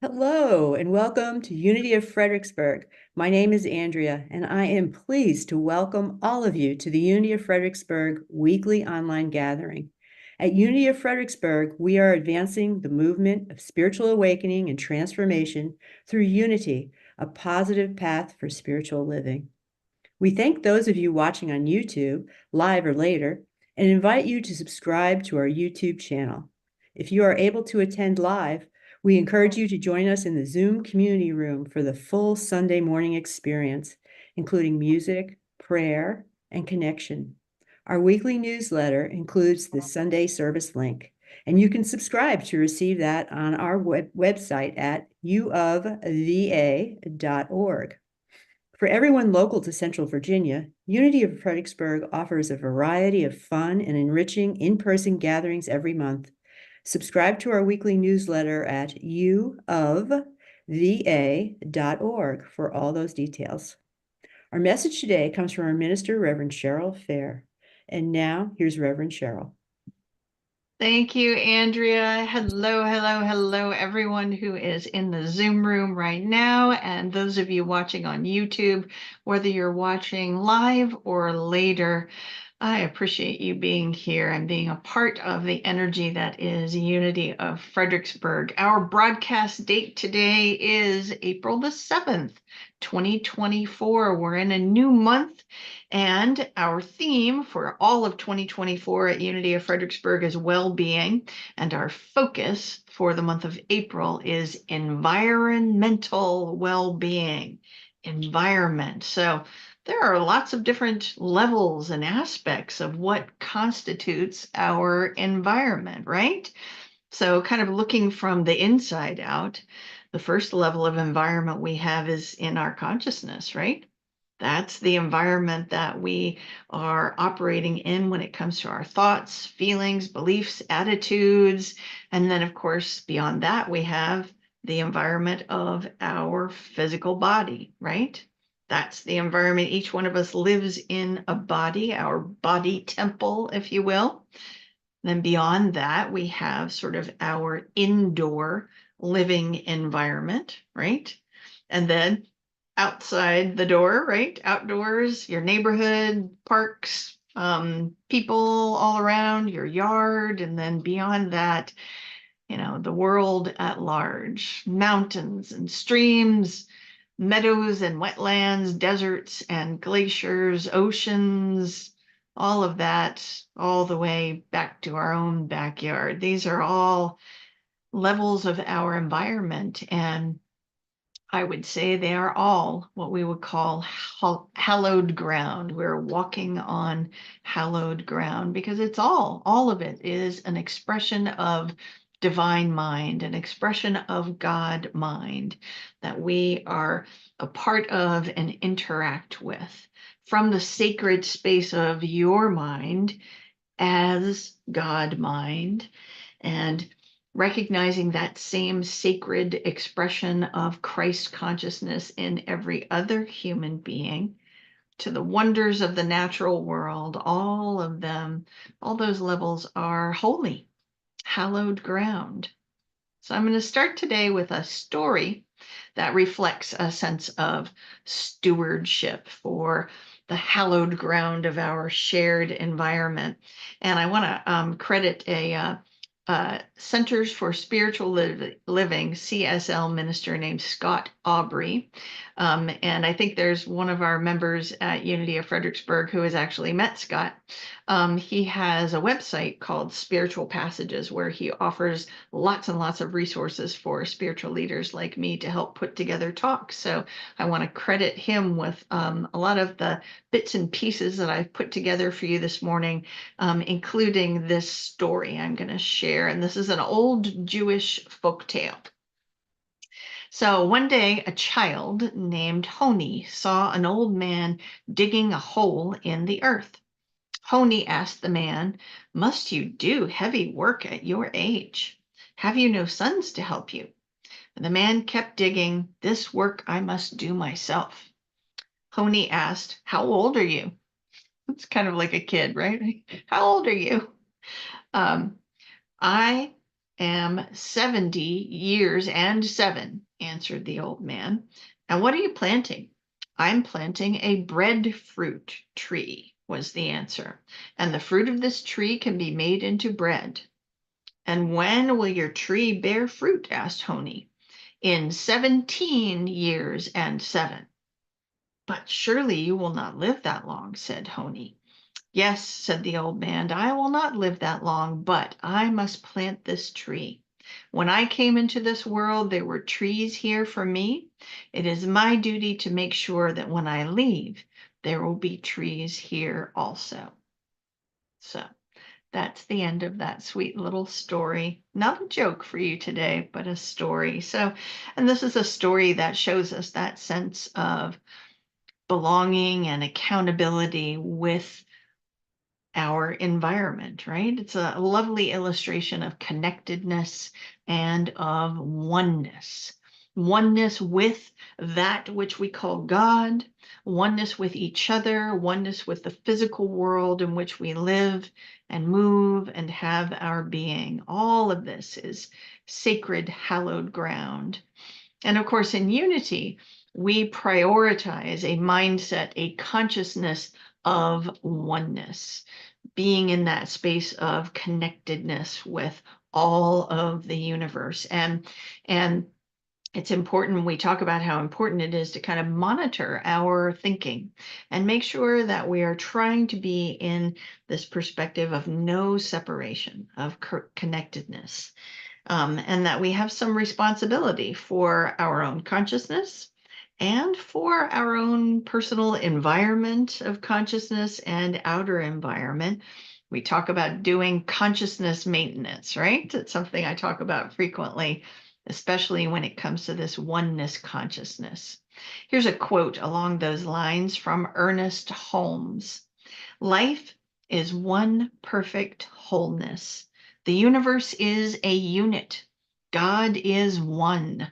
Hello and welcome to Unity of Fredericksburg. My name is Andrea and I am pleased to welcome all of you to the Unity of Fredericksburg weekly online gathering. At Unity of Fredericksburg, we are advancing the movement of spiritual awakening and transformation through unity, a positive path for spiritual living. We thank those of you watching on YouTube, live or later, and invite you to subscribe to our YouTube channel. If you are able to attend live, we encourage you to join us in the Zoom community room for the full Sunday morning experience, including music, prayer, and connection. Our weekly newsletter includes the Sunday service link, and you can subscribe to receive that on our website at uofva.org. For everyone local to Central Virginia, Unity of Fredericksburg offers a variety of fun and enriching in-person gatherings every month. Subscribe to our weekly newsletter at uofva.org for all those details. Our message today comes from our minister, Reverend Cheryl Fair. And now, here's Reverend Cheryl. Thank you, Andrea. Hello, everyone who is in the Zoom room right now, and those of you watching on YouTube, whether you're watching live or later. I appreciate you being here and being a part of the energy that is Unity of Fredericksburg. Our broadcast date today is April the 7th, 2024. We're in a new month, and our theme for all of 2024 at Unity of Fredericksburg is well-being, and our focus for the month of April is environmental well-being. Environment. So there are lots of different levels and aspects of what constitutes our environment, right? So kind of looking from the inside out, the first level of environment we have is in our consciousness, right? That's the environment that we are operating in when it comes to our thoughts, feelings, beliefs, attitudes. And then, of course, beyond that, we have the environment of our physical body, right? That's the environment. Each one of us lives in a body, our body temple, if you will. Then beyond that, we have sort of our indoor living environment, right? And then outside the door, right? Outdoors, your neighborhood, parks, people all around, your yard. And then beyond that, the world at large, mountains and streams, meadows and wetlands, deserts and glaciers, oceans, all of that, all the way back to our own backyard. These are all levels of our environment, and I would say they are all what we would call hallowed ground. We're walking on hallowed ground because it's all of it is an expression of divine mind, an expression of God mind that we are a part of and interact with from the sacred space of your mind as God mind, and recognizing that same sacred expression of Christ consciousness in every other human being, to the wonders of the natural world, all of them, all those levels are holy, hallowed ground. So I'm going to start today with a story that reflects a sense of stewardship for the hallowed ground of our shared environment. And I want to credit a Centers for Spiritual Living, CSL minister named Scott Aubrey. And I think there's one of our members at Unity of Fredericksburg who has actually met Scott. He has a website called Spiritual Passages where he offers lots and lots of resources for spiritual leaders like me to help put together talks. So I want to credit him with a lot of the bits and pieces that I've put together for you this morning, including this story I'm going to share. And this is an old Jewish folk tale. So one day, a child named Honi saw an old man digging a hole in the earth. Honi asked the man, "Must you do heavy work at your age? Have you no sons to help you?" And the man kept digging. "This work I must do myself." Honi asked, "How old are you?" It's kind of like a kid, right? "How old are you?" Um, I am 70 years and 7, answered the old man. And what are you planting? I'm planting a breadfruit tree, was the answer. And the fruit of this tree can be made into bread. And when will your tree bear fruit? Asked Honey. In 17 years and 7. But surely you will not live that long, said Honey. Yes, said the old man, I will not live that long, but I must plant this tree. When I came into this world, there were trees here for me. It is my duty to make sure that when I leave, there will be trees here also. So that's the end of that sweet little story. Not a joke for you today, but a story. So, and this is a story that shows us that sense of belonging and accountability with our environment, right? It's a lovely illustration of connectedness and of oneness. Oneness with that which we call God, oneness with each other, oneness with the physical world in which we live and move and have our being. All of this is sacred, hallowed ground. And of course, in unity, we prioritize a mindset, a consciousness of oneness, being in that space of connectedness with all of the universe. And it's important, we talk about how important it is to kind of monitor our thinking and make sure that we are trying to be in this perspective of no separation, of connectedness, and that we have some responsibility for our own consciousness and for our own personal environment of consciousness and outer environment. We talk about doing consciousness maintenance, right? It's something I talk about frequently, especially when it comes to this oneness consciousness. Here's a quote along those lines from Ernest Holmes. Life is one perfect wholeness. The universe is a unit. God is one.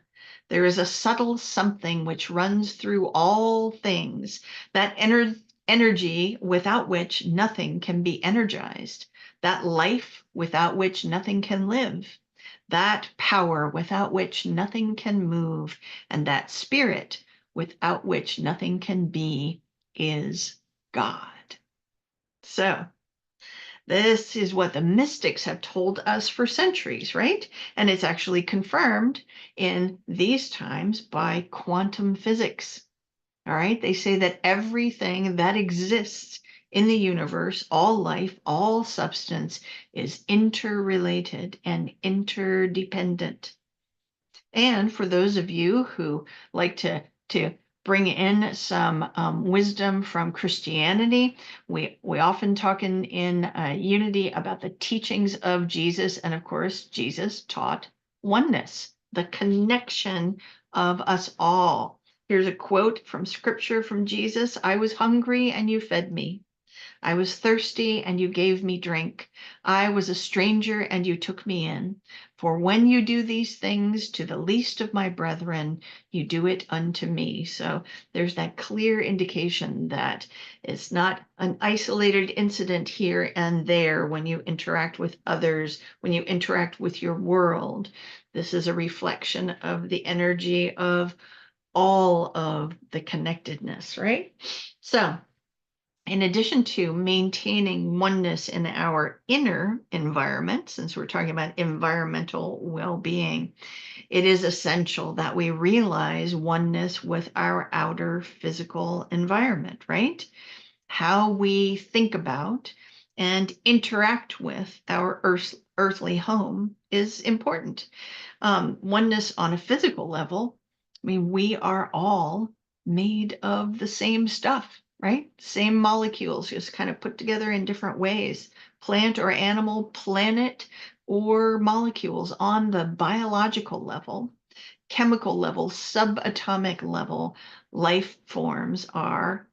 There is a subtle something which runs through all things, that energy without which nothing can be energized, that life without which nothing can live, that power without which nothing can move, and that spirit without which nothing can be is God. So this is what the mystics have told us for centuries, right? And it's actually confirmed in these times by quantum physics. All right. They say that everything that exists in the universe, all life, all substance is interrelated and interdependent. And for those of you who like to bring in some wisdom from Christianity, we often talk in Unity about the teachings of Jesus, and of course, Jesus taught oneness, the connection of us all. Here's a quote from Scripture from Jesus: "I was hungry and you fed me. I was thirsty and you gave me drink. I was a stranger and you took me in. For when you do these things to the least of my brethren, you do it unto me." So there's that clear indication that it's not an isolated incident here and there when you interact with others, when you interact with your world. This is a reflection of the energy of all of the connectedness, right? So in addition to maintaining oneness in our inner environment, since we're talking about environmental well-being, it is essential that we realize oneness with our outer physical environment, right? How we think about and interact with our earthly home is important. Oneness on a physical level, I mean, we are all made of the same stuff, right? Same molecules, just kind of put together in different ways. Plant or animal, planet or molecules on the biological level, chemical level, subatomic level, life forms are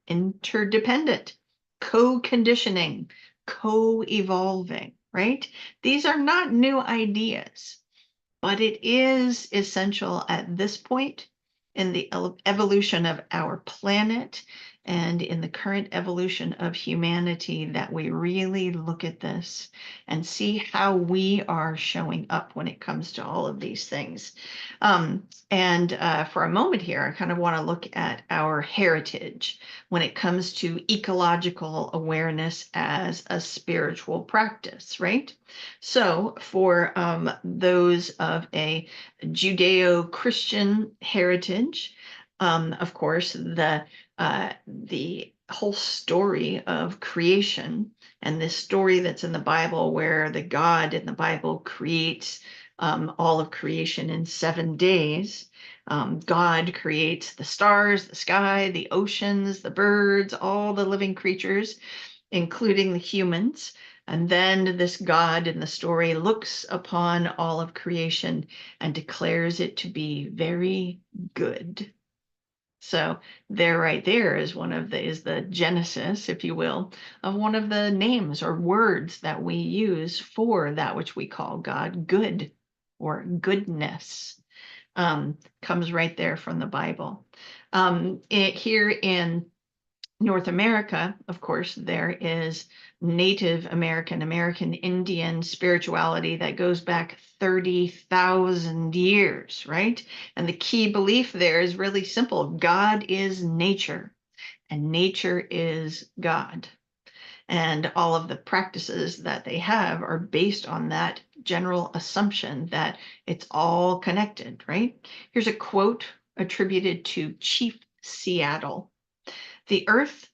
interdependent, co-conditioning, co-evolving, right? These are not new ideas. But it is essential at this point in the evolution of our planet and in the current evolution of humanity that we really look at this and see how we are showing up when it comes to all of these things. And for a moment here, I kind of want to look at our heritage when it comes to ecological awareness as a spiritual practice, right? So for those of a Judeo-Christian heritage, of course, the whole story of creation and this story that's in the Bible where the God in the Bible creates all of creation in 7 days. God creates the stars, the sky, the oceans, the birds, all the living creatures, including the humans. And then this God in the story looks upon all of creation and declares it to be very good. So there, right there is the genesis, if you will, of one of the names or words that we use for that which we call God, good or goodness. Comes right there from the Bible. Here in North America, of course, there is Native American Indian spirituality that goes back 30,000 years, right? And the key belief there is really simple. God is nature, and nature is God. And all of the practices that they have are based on that general assumption that it's all connected, right? Here's a quote attributed to Chief Seattle. The earth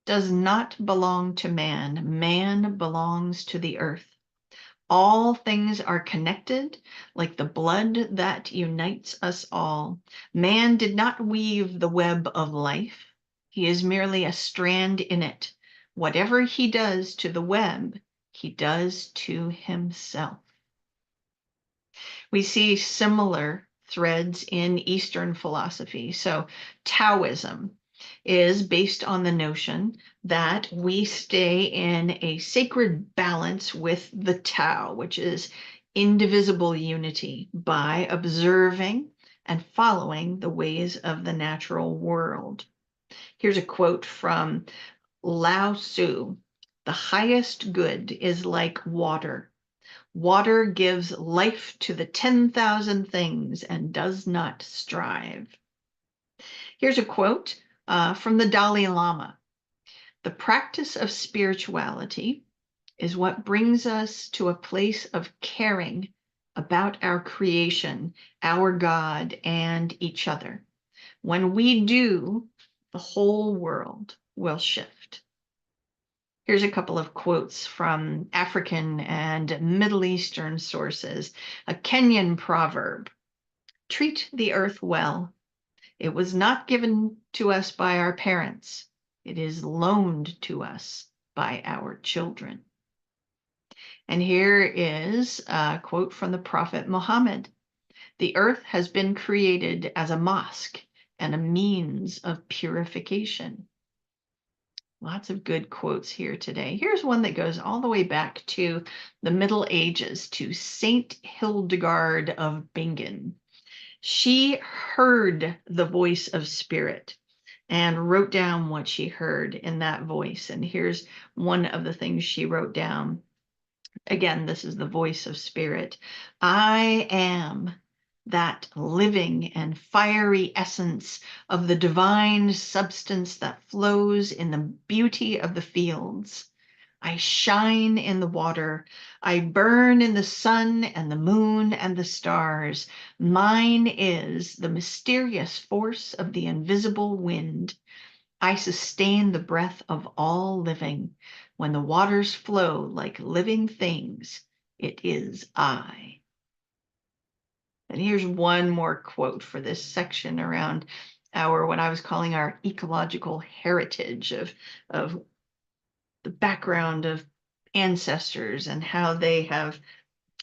does not belong to man. Man belongs to the earth. All things are connected like the blood that unites us all. Man did not weave the web of life. He is merely a strand in it. Whatever he does to the web, he does to himself. We see similar threads in Eastern philosophy. So Taoism is based on the notion that we stay in a sacred balance with the Tao, which is indivisible unity, by observing and following the ways of the natural world. Here's a quote from Lao Tzu. The highest good is like water. Water gives life to the 10,000 things and does not strive. Here's a quote from the Dalai Lama. The practice of spirituality is what brings us to a place of caring about our creation, our God, and each other. When we do, the whole world will shift. Here's a couple of quotes from African and Middle Eastern sources. A Kenyan proverb: treat the earth well. It was not given to us by our parents. It is loaned to us by our children. And here is a quote from the Prophet Muhammad. The earth has been created as a mosque and a means of purification. Lots of good quotes here today. Here's one that goes all the way back to the Middle Ages, to Saint Hildegard of Bingen. She heard the voice of spirit and wrote down what she heard in that voice. And here's one of the things she wrote down. Again, this is the voice of spirit. I am that living and fiery essence of the divine substance that flows in the beauty of the fields. I shine in the water. I burn in the sun and the moon and the stars. Mine is the mysterious force of the invisible wind. I sustain the breath of all living. When the waters flow like living things, it is I. And here's one more quote for this section around what I was calling our ecological heritage of the background of ancestors and how they have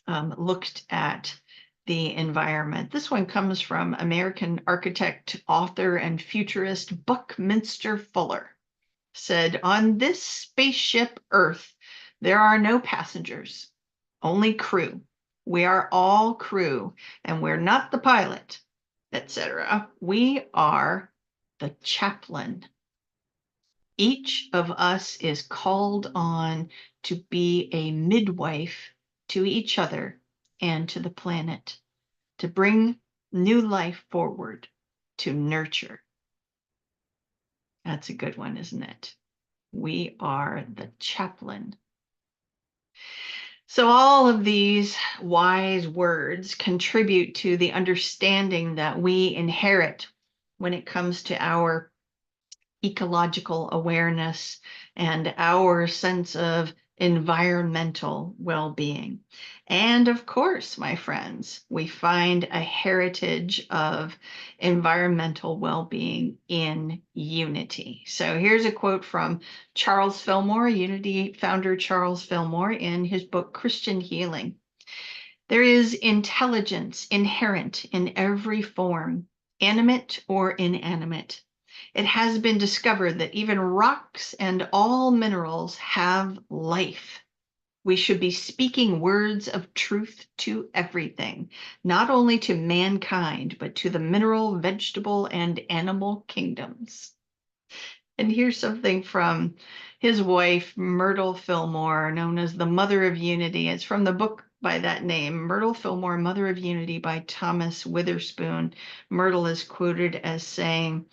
looked at the environment. This one comes from American architect, author, and futurist Buckminster Fuller. Said, on this spaceship Earth, there are no passengers, only crew. We are all crew, and we're not the pilot, etc. We are the chaplain. Each of us is called on to be a midwife to each other and to the planet, to bring new life forward, to nurture. That's a good one, isn't it? We are the chaplain. So all of these wise words contribute to the understanding that we inherit when it comes to our ecological awareness and our sense of environmental well-being. And of course, my friends, we find a heritage of environmental well-being in unity. So here's a quote from Charles Fillmore, Unity founder Charles Fillmore, in his book, Christian Healing. There is intelligence inherent in every form, animate or inanimate. It has been discovered that even rocks and all minerals have life. We should be speaking words of truth to everything, not only to mankind, but to the mineral, vegetable, and animal kingdoms. And here's something from his wife, Myrtle Fillmore, known as the Mother of Unity. It's from the book by that name, Myrtle Fillmore, Mother of Unity by Thomas Witherspoon. Myrtle is quoted as saying,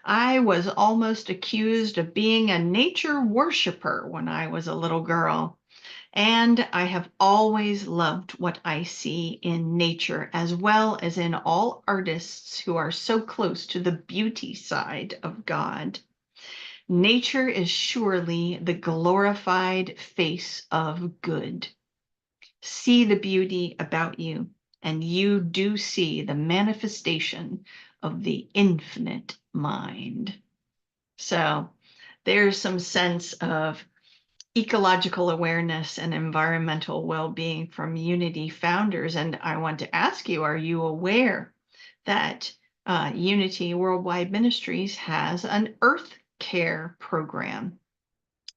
"I was almost accused of being a nature worshiper when I was a little girl. And I have always loved what I see in nature, as well as in all artists who are so close to the beauty side of God. Nature is surely the glorified face of good. See the beauty about you, and you do see the manifestation of the infinite mind." So there's some sense of ecological awareness and environmental well-being from Unity founders. And I want to ask you, are you aware that Unity Worldwide Ministries has an Earth Care program?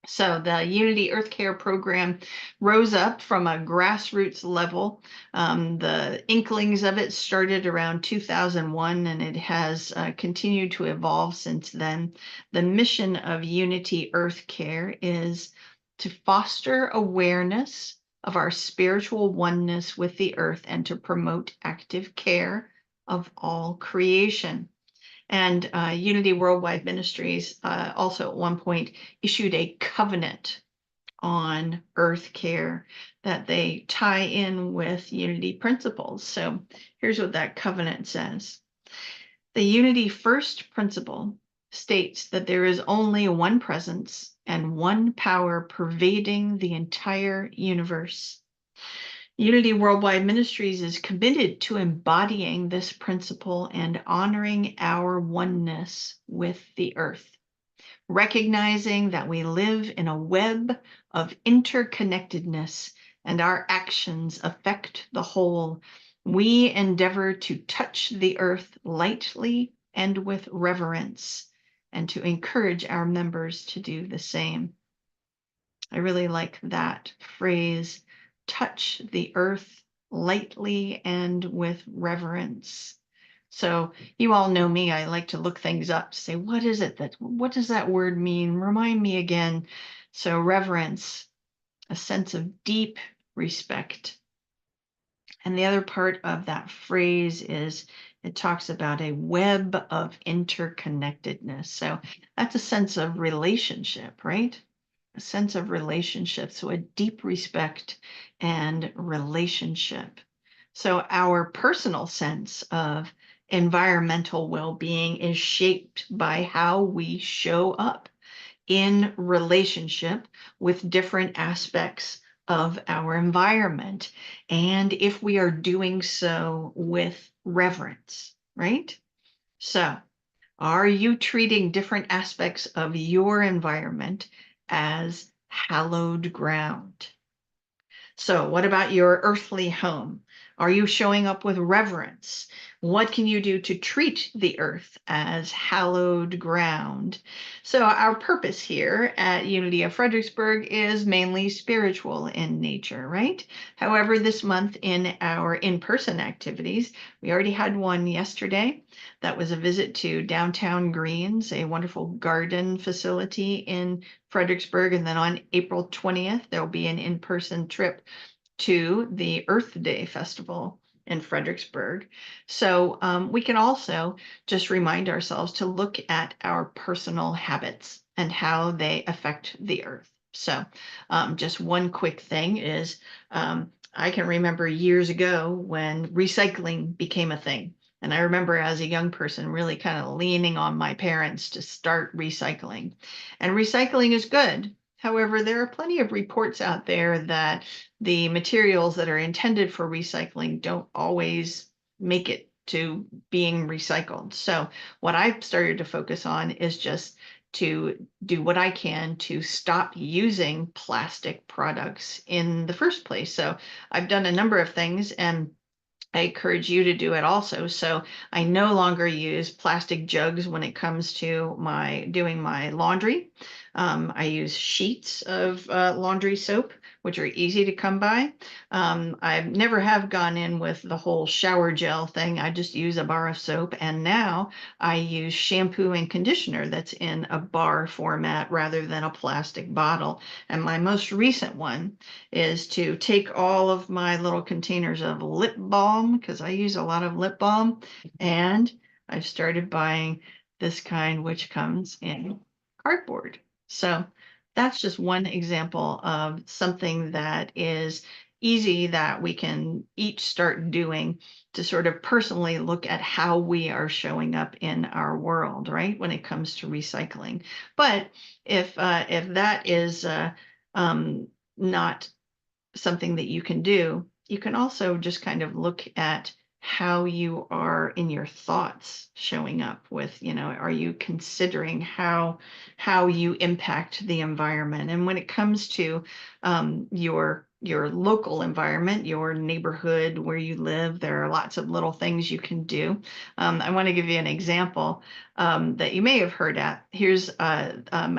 So the Unity Earth Care program rose up from a grassroots level. The inklings of it started around 2001, and it has continued to evolve since then. The mission of Unity Earth Care is to foster awareness of our spiritual oneness with the earth and to promote active care of all creation. And Unity Worldwide Ministries also at one point issued a covenant on earth care that they tie in with Unity principles. So here's what that covenant says. The Unity first principle states that there is only one presence and one power pervading the entire universe. Unity Worldwide Ministries is committed to embodying this principle and honoring our oneness with the earth, recognizing that we live in a web of interconnectedness and our actions affect the whole. We endeavor to touch the earth lightly and with reverence, and to encourage our members to do the same. I really like that phrase, touch the earth lightly and with reverence. So you all know me, I like to look things up, say, what does that word mean? Remind me again. So reverence, a sense of deep respect. And the other part of that phrase is it talks about a web of interconnectedness. So that's a sense of relationship, right? A sense of relationship, so a deep respect and relationship. So our personal sense of environmental well-being is shaped by how we show up in relationship with different aspects of our environment, and if we are doing so with reverence, right? So are you treating different aspects of your environment as hallowed ground? So what about your earthly home? Are you showing up with reverence? What can you do to treat the earth as hallowed ground? So our purpose here at Unity of Fredericksburg is mainly spiritual in nature, right? However, this month in our in-person activities, we already had one yesterday. That was a visit to Downtown Greens, a wonderful garden facility in Fredericksburg. And then on April 20th, there'll be an in-person trip to the Earth Day Festival in Fredericksburg. So we can also just remind ourselves to look at our personal habits and how they affect the earth. So just one quick thing is I can remember years ago when recycling became a thing. And I remember as a young person really kind of leaning on my parents to start recycling. And recycling is good. However, there are plenty of reports out there that the materials that are intended for recycling don't always make it to being recycled. So what I've started to focus on is just to do what I can to stop using plastic products in the first place. So I've done a number of things, and I encourage you to do it also. So I no longer use plastic jugs when it comes to doing my laundry. I use sheets of laundry soap, which are easy to come by. I've never have gone in with the whole shower gel thing. I just use a bar of soap, and now I use shampoo and conditioner that's in a bar format rather than a plastic bottle. And my most recent one is to take all of my little containers of lip balm, because I use a lot of lip balm, and I've started buying this kind, which comes in cardboard. So that's just one example of something that is easy that we can each start doing to sort of personally look at how we are showing up in our world, right? When it comes to recycling. But if that is not something that you can do, you can also just kind of look at how you are in your thoughts showing up with, are you considering how you impact the environment? And when it comes to your local environment, your neighborhood where you live, there are lots of little things you can do. I want to give you an example that you may have heard at. Here's, I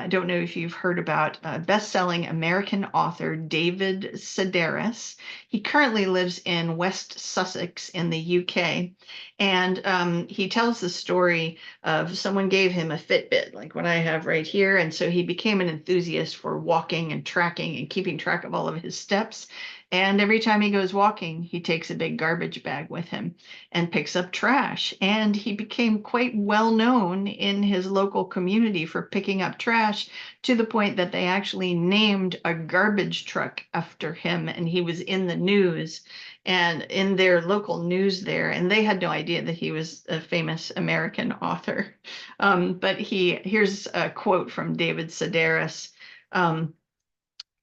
don't know if you've heard about best-selling American author David Sedaris. He currently lives in West Sussex in the UK. And he tells the story of someone gave him a Fitbit, like what I have right here. And so he became an enthusiast for walking and tracking and keeping track of all of his steps. And every time he goes walking, he takes a big garbage bag with him and picks up trash. And he became quite well known in his local community for picking up trash, to the point that they actually named a garbage truck after him. And he was in the news and in their local news there. And they had no idea that he was a famous American author. But here's a quote from David Sedaris.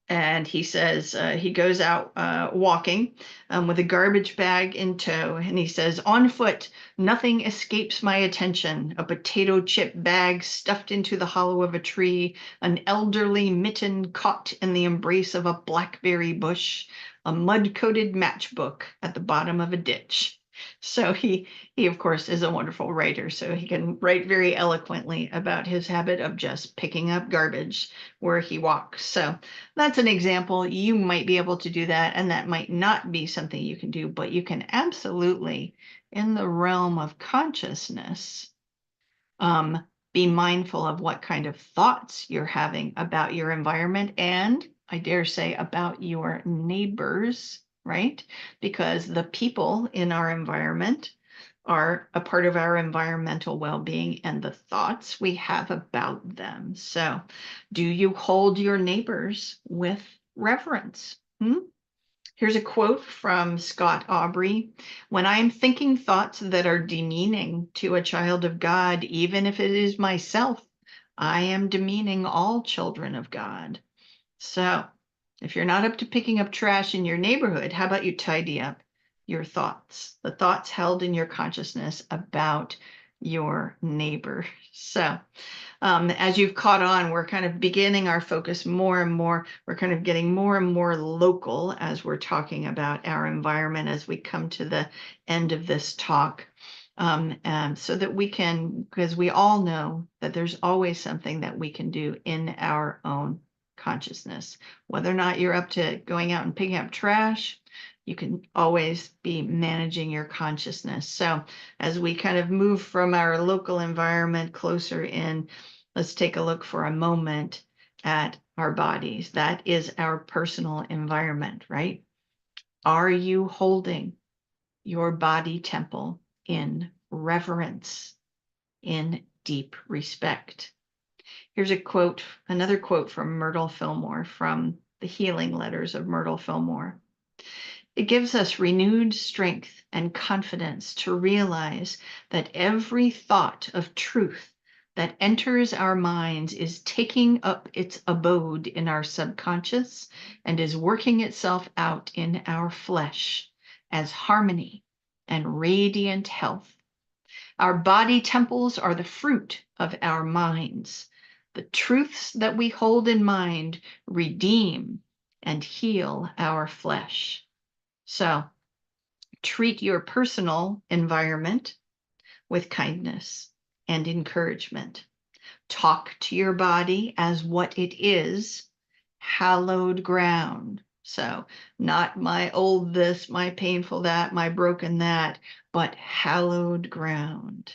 And he says he goes out walking with a garbage bag in tow. And he says, "On foot, nothing escapes my attention. A potato chip bag stuffed into the hollow of a tree, an elderly mitten caught in the embrace of a blackberry bush, a mud-coated matchbook at the bottom of a ditch." So he of course is a wonderful writer, so he can write very eloquently about his habit of just picking up garbage where he walks. So that's an example. You might be able to do that, and that might not be something you can do, but you can absolutely, in the realm of consciousness, be mindful of what kind of thoughts you're having about your environment, and I dare say about your neighbors, right? Because the people in our environment are a part of our environmental well-being and the thoughts we have about them. So, do you hold your neighbors with reverence? Here's a quote from Scott Aubrey. "When I am thinking thoughts that are demeaning to a child of God, even if it is myself, I am demeaning all children of God." So if you're not up to picking up trash in your neighborhood, how about you tidy up your thoughts, the thoughts held in your consciousness about your neighbor. So as you've caught on, we're kind of beginning our focus more and more. We're kind of getting more and more local as we're talking about our environment as we come to the end of this talk. And so that we can, because we all know that there's always something that we can do in our own consciousness. Whether or not you're up to going out and picking up trash, you can always be managing your consciousness. So as we kind of move from our local environment closer in, let's take a look for a moment at our bodies. That is our personal environment, right? Are you holding your body temple in reverence, in deep respect? Here's a quote, another quote from Myrtle Fillmore from the Healing Letters of Myrtle Fillmore. It gives us renewed strength and confidence to realize that every thought of truth that enters our minds is taking up its abode in our subconscious and is working itself out in our flesh as harmony and radiant health. Our body temples are the fruit of our minds. The truths that we hold in mind redeem and heal our flesh. So treat your personal environment with kindness and encouragement. Talk to your body as what it is, hallowed ground. So not my old this, my painful that, my broken that, but hallowed ground.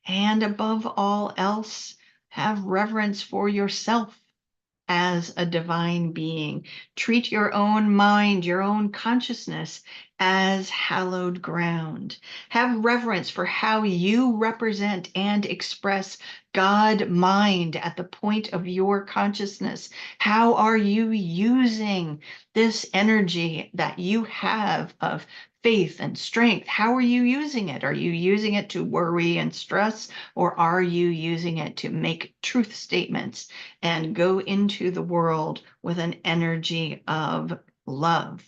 And above all else, have reverence for yourself as a divine being. Treat your own mind, your own consciousness as hallowed ground. Have reverence for how you represent and express God mind at the point of your consciousness. How are you using this energy that you have of faith and strength? How are you using it? Are you using it to worry and stress, or are you using it to make truth statements and go into the world with an energy of love?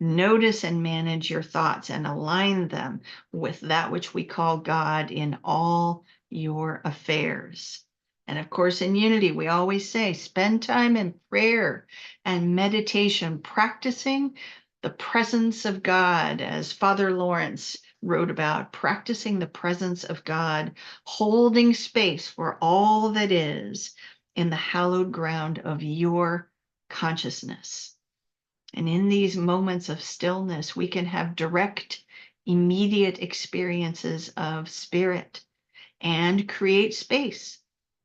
Notice and manage your thoughts and align them with that which we call God in all your affairs. And of course, in unity, we always say spend time in prayer and meditation, practicing the presence of God, as Father Lawrence wrote about, practicing the presence of God, holding space for all that is in the hallowed ground of your consciousness. And in these moments of stillness, we can have direct, immediate experiences of spirit and create space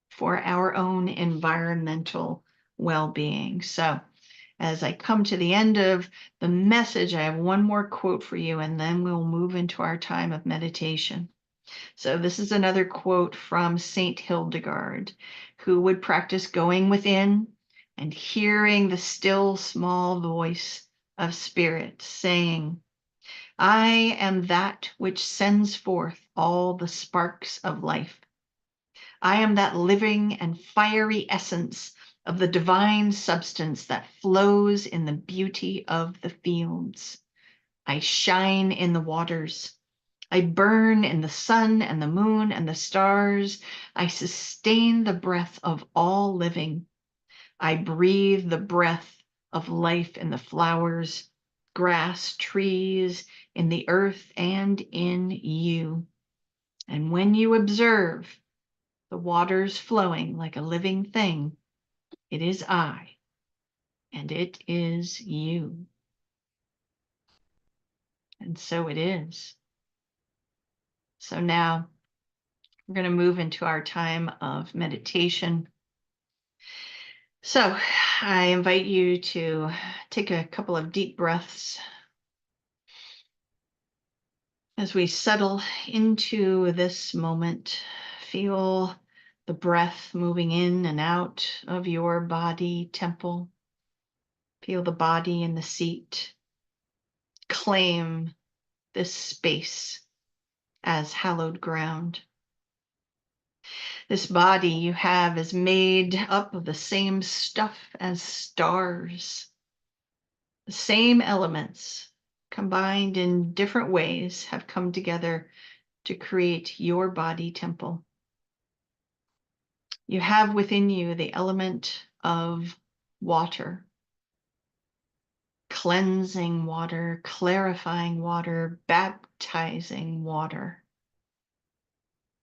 for our own environmental well-being. So as I come to the end of the message, I have one more quote for you, and then we'll move into our time of meditation. So this is another quote from Saint Hildegard, who would practice going within and hearing the still small voice of spirit saying, I am that which sends forth all the sparks of life. I am that living and fiery essence of the divine substance that flows in the beauty of the fields. I shine in the waters. I burn in the sun and the moon and the stars. I sustain the breath of all living. I breathe the breath of life in the flowers, grass, trees, in the earth, and in you. And when you observe the waters flowing like a living thing, it is I, and it is you. And so it is. So now we're going to move into our time of meditation. So I invite you to take a couple of deep breaths as we settle into this moment. Feel the breath moving in and out of your body temple. Feel the body in the seat. Claim this space as hallowed ground. This body you have is made up of the same stuff as stars. The same elements, combined in different ways, have come together to create your body temple. You have within you the element of water, cleansing water, clarifying water, baptizing water,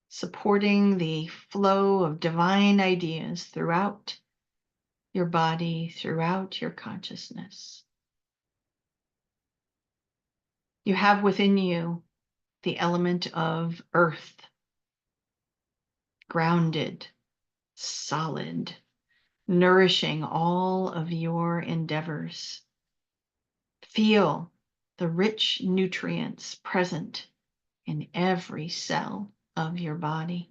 supporting the flow of divine ideas throughout your body, throughout your consciousness. You have within you the element of earth, grounded, solid, nourishing all of your endeavors. Feel the rich nutrients present in every cell of your body.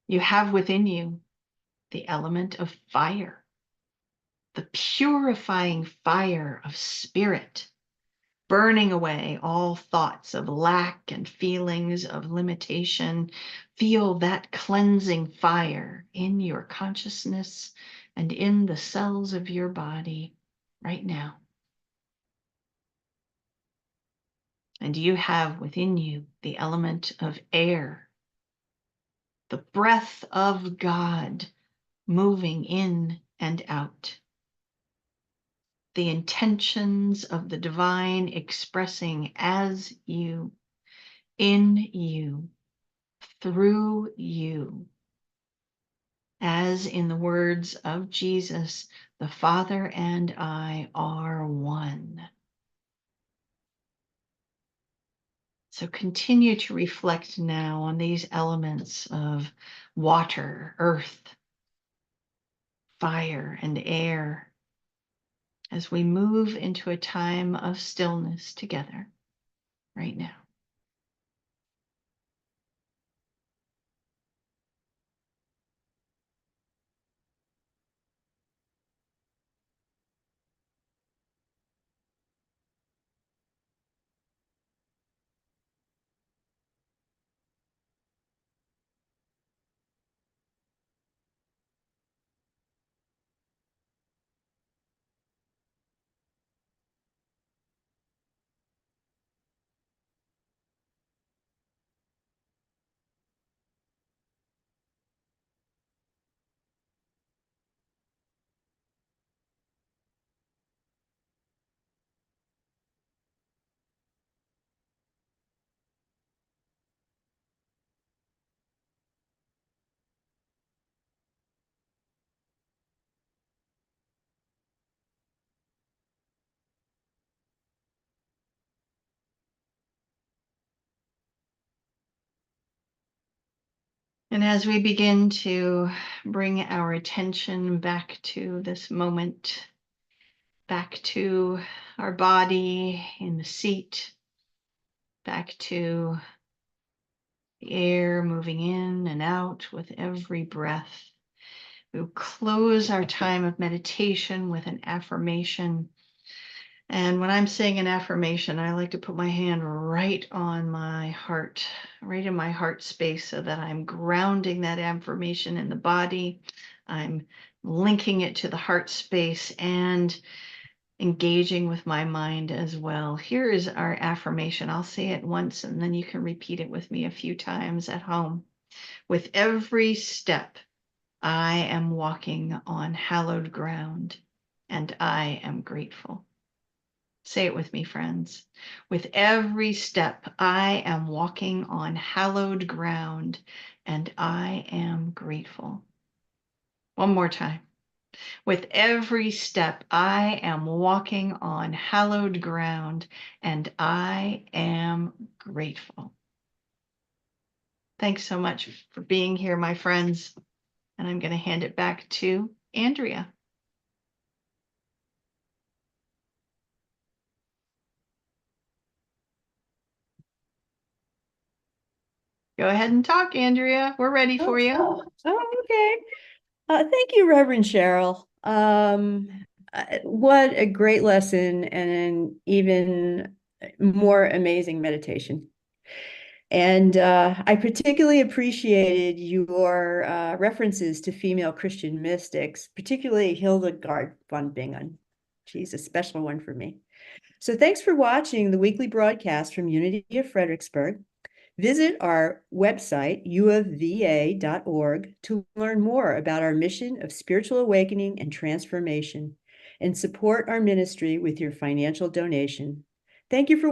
You have within you the element of fire, the purifying fire of spirit, burning away all thoughts of lack and feelings of limitation. Feel that cleansing fire in your consciousness and in the cells of your body right now. And you have within you the element of air, the breath of God moving in and out, the intentions of the divine expressing as you, in you, through you. As in the words of Jesus, the Father and I are one. So continue to reflect now on these elements of water, earth, fire, and air as we move into a time of stillness together right now. And as we begin to bring our attention back to this moment, back to our body in the seat, back to the air moving in and out with every breath, we'll close our time of meditation with an affirmation. And when I'm saying an affirmation, I like to put my hand right on my heart, right in my heart space, so that I'm grounding that affirmation in the body. I'm linking it to the heart space and engaging with my mind as well. Here is our affirmation. I'll say it once and then you can repeat it with me a few times at home. With every step, I am walking on hallowed ground, and I am grateful. Say it with me, friends. With every step, I am walking on hallowed ground, and I am grateful. One more time. With every step, I am walking on hallowed ground, and I am grateful. Thanks so much for being here, my friends. And I'm going to hand it back to Andrea. Go ahead and talk, Andrea. We're ready for you. Okay. Thank you, Reverend Cheryl. What a great lesson and an even more amazing meditation. And I particularly appreciated your references to female Christian mystics, particularly Hildegard von Bingen. She's a special one for me. So thanks for watching the weekly broadcast from Unity of Fredericksburg. Visit our website, uofva.org, to learn more about our mission of spiritual awakening and transformation, and support our ministry with your financial donation. Thank you for watching.